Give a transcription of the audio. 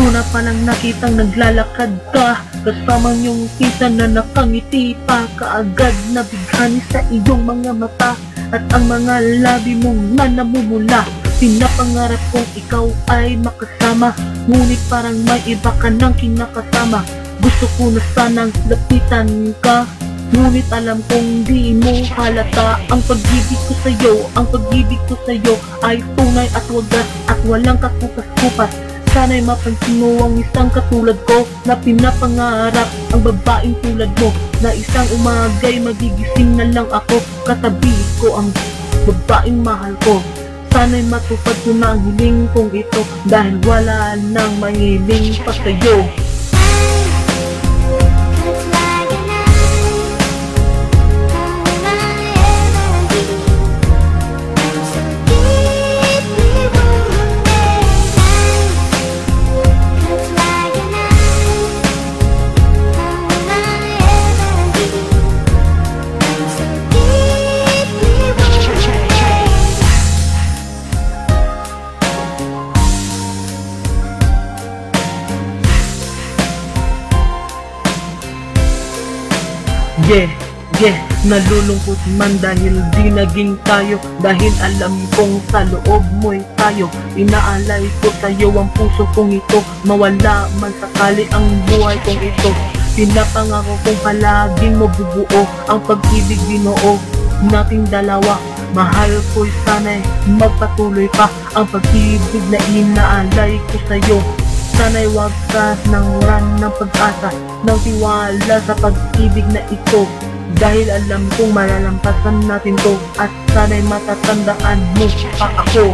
Una pa lang nakitang naglalakad ka kasamang yung pinsan na nakangiti pa. Kaagad nabighani sa iyong mga mata at ang mga labi mong na namumula. Pinapangarap kong ikaw ay makasama, ngunit parang may iba ka nang kinakasama. Gusto ko na sanang lapitan ka, ngunit alam kong di mo halata. Ang pag-ibig ko sa'yo, ang pag-ibig ko sa'yo ay tunay at wagas at walang kakupas-kupas. Sana'y mapansin mo ang isang katulad ko na pinapangarap ang babaeng tulad mo, na isang umagay magigising na lang ako, katabi ko ang babaeng mahal ko. Sana'y matupad ko na ang hiling kong ito, dahil wala nang mangiling pa sa'yo. Nalulungkot man dahil di naging tayo, dahil alam kong sa loob mo'y tayo. Inaalay ko sa'yo ang puso kong ito, mawala man sakali ang buhay kong ito. Pinapangako kong palaging mabubuo ang pag-ibig binuo nating dalawa. Mahal ko'y sana'y magpatuloy pa ang pag-ibig na inaalay ko sa'yo. Sana'y wag ka nang ran ng pag-asa, ng tiwala sa pag-ibig na ito, dahil alam kong malalampasan natin to, at sana'y matatandaan mo pa ako.